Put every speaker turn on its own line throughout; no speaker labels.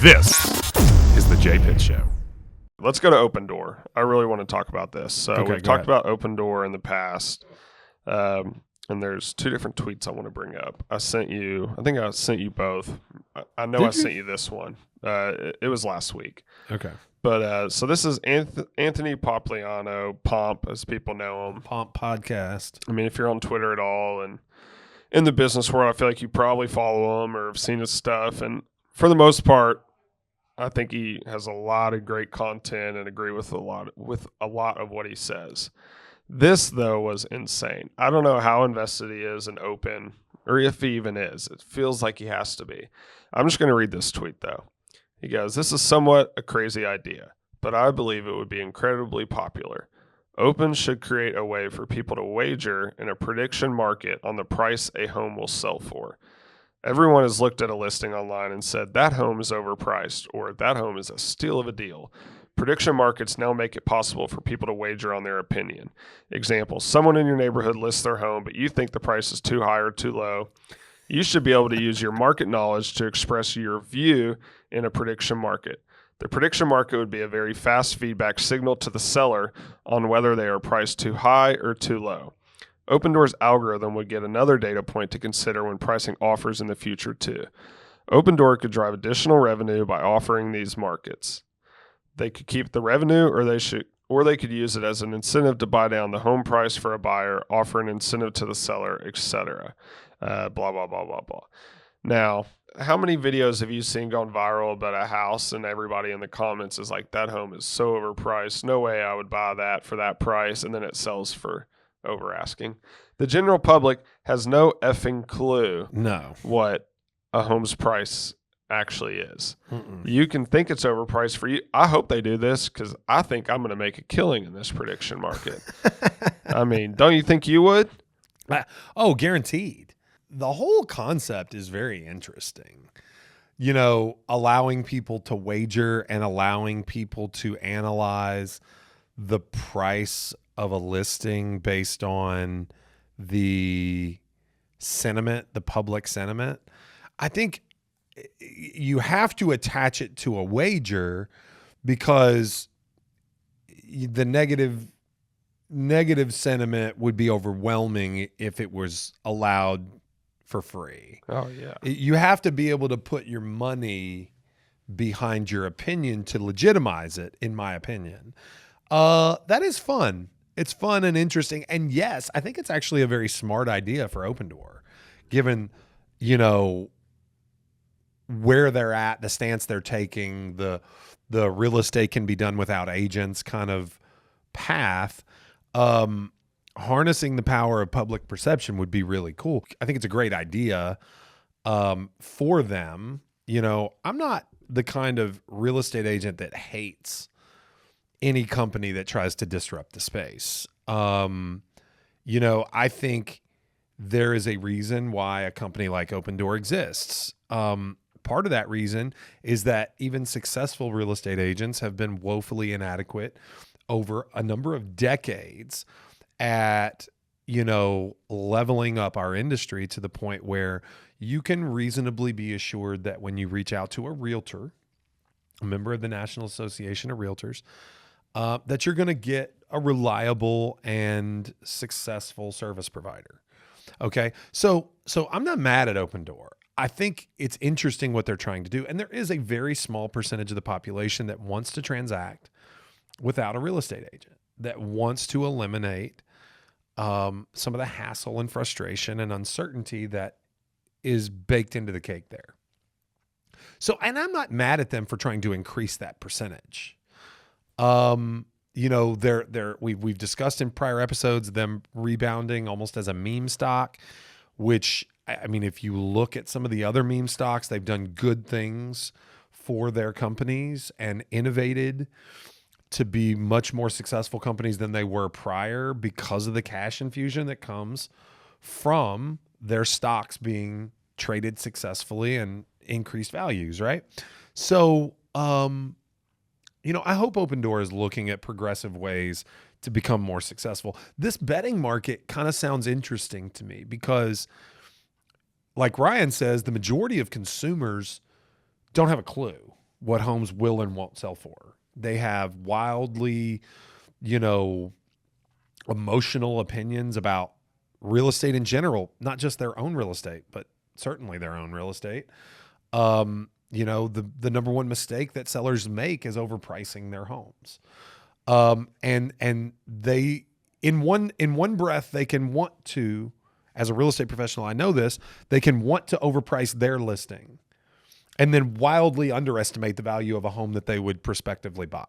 This is the J Pitt Show. Let's go to OpenDoor. I really want to talk about this. So we've talked about OpenDoor in the past, and there's two different tweets I want to bring up. I think I sent you both. I know I sent you this one. It was last week.
Okay.
But so this is Anthony Pompliano, Pomp, as people know him.
Pomp podcast.
I mean, if you're on Twitter at all and in the business world, I feel like you probably follow him or have seen his stuff. And for the most part, I think he has a lot of great content and agree with a lot of what he says. This, though, was insane. I don't know how invested he is in Open, or if he even is. It feels like he has to be. I'm just going to read this tweet, though. He goes, "This is somewhat a crazy idea, but I believe it would be incredibly popular. Open should create a way for people to wager in a prediction market on the price a home will sell for. Everyone has looked at a listing online and said that home is overpriced or that home is a steal of a deal. Prediction markets now make it possible for people to wager on their opinion. Example, someone in your neighborhood lists their home, but you think the price is too high or too low. You should be able to use your market knowledge to express your view in a prediction market. The prediction market would be a very fast feedback signal to the seller on whether they are priced too high or too low. OpenDoor's algorithm would get another data point to consider when pricing offers in the future too. OpenDoor could drive additional revenue by offering these markets. They could keep the revenue, or they could use it as an incentive to buy down the home price for a buyer, offer an incentive to the seller, etc. Blah blah blah blah blah." Now, how many videos have you seen gone viral about a house and everybody in the comments is like, "That home is so overpriced. No way I would buy that for that price," and then it sells for over asking? The general public has no effing clue what a home's price actually is. You can think it's overpriced for you. I hope they do this because I think I'm going to make a killing in this prediction market. I mean, don't you think you would?
Oh, guaranteed. The whole concept is very interesting. You know, allowing people to wager and allowing people to analyze the price of a listing based on the sentiment, the public sentiment. I think you have to attach it to a wager because the negative sentiment would be overwhelming if it was allowed for free.
Oh, yeah.
You have to be able to put your money behind your opinion to legitimize it, in my opinion. That is fun. It's fun and interesting. And yes, I think it's actually a very smart idea for OpenDoor, given, you know, where they're at, the stance they're taking, the real estate can be done without agents kind of path. Harnessing the power of public perception would be really cool. I think it's a great idea for them. You know, I'm not the kind of real estate agent that hates any company that tries to disrupt the space. You know, I think there is a reason why a company like OpenDoor exists. Part of that reason is that even successful real estate agents have been woefully inadequate over a number of decades at, you know, leveling up our industry to the point where you can reasonably be assured that when you reach out to a realtor, a member of the National Association of Realtors, that you're going to get a reliable and successful service provider. Okay. So I'm not mad at OpenDoor. I think it's interesting what they're trying to do. And there is a very small percentage of the population that wants to transact without a real estate agent, that wants to eliminate some of the hassle and frustration and uncertainty that is baked into the cake there. So, and I'm not mad at them for trying to increase that percentage. You know, we've discussed in prior episodes them rebounding almost as a meme stock, which, I mean, if you look at some of the other meme stocks, they've done good things for their companies and innovated to be much more successful companies than they were prior because of the cash infusion that comes from their stocks being traded successfully and increased values, right? So, you know, I hope OpenDoor is looking at progressive ways to become more successful. This betting market kind of sounds interesting to me because, like Ryan says, the majority of consumers don't have a clue. what homes will and won't sell for. They have wildly, you know, emotional opinions about real estate in general, not just their own real estate, but certainly their own real estate. You know, the number one mistake that sellers make is overpricing their homes. And they in one breath they can want to, as a real estate professional, I know this, they can want to overprice their listing and then wildly underestimate the value of a home that they would prospectively buy.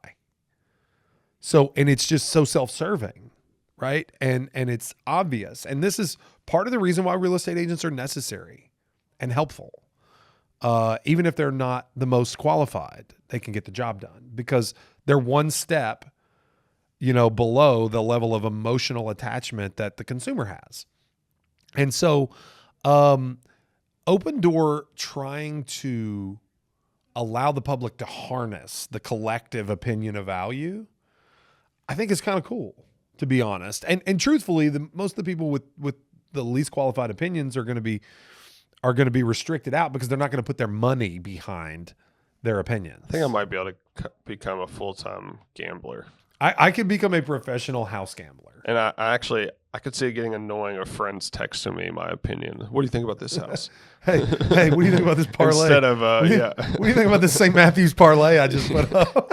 So, and it's just so self-serving, right? And it's obvious. And this is part of the reason why real estate agents are necessary and helpful. Even if they're not the most qualified, they can get the job done because they're one step, you know, below the level of emotional attachment that the consumer has. And so, OpenDoor trying to allow the public to harness the collective opinion of value, I think is kind of cool, to be honest. And truthfully, most of the people with the least qualified opinions are going to be restricted out because they're not going to put their money behind their opinions.
I think I might be able to become a full-time gambler.
I could become a professional house gambler.
And I could see it getting annoying if friends texting me my opinion. What do you think about this house?
Hey, what do you think about this parlay?
Instead of,
what do you think about this St. Matthew's parlay I just put up?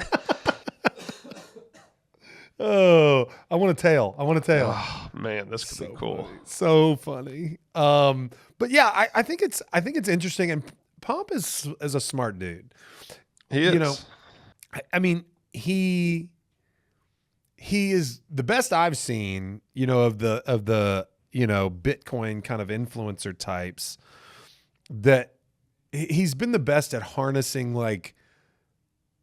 Oh, I want a tail.
Oh, man, this could be cool.
Funny. So funny. But yeah, I think it's interesting. And Pomp is a smart dude.
He is.
You know, I mean, he is the best I've seen, you know, of the, you know, Bitcoin kind of influencer types, that he's been the best at harnessing like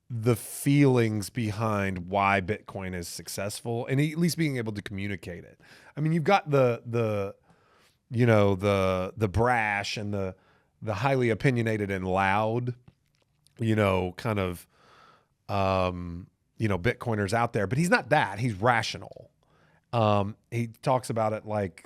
the feelings behind why Bitcoin is successful and at least being able to communicate it. I mean, you've got the you know, the brash and the highly opinionated and loud, you know, kind of, you know, Bitcoiners out there, but he's not that. He's rational. He talks about it like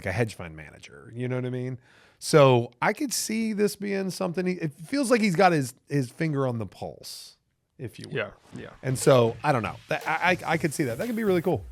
a hedge fund manager. You know what I mean? So I could see this being something. It feels like he's got his finger on the pulse, if you will.
Yeah.
And so I don't know. I could see that. That could be really cool.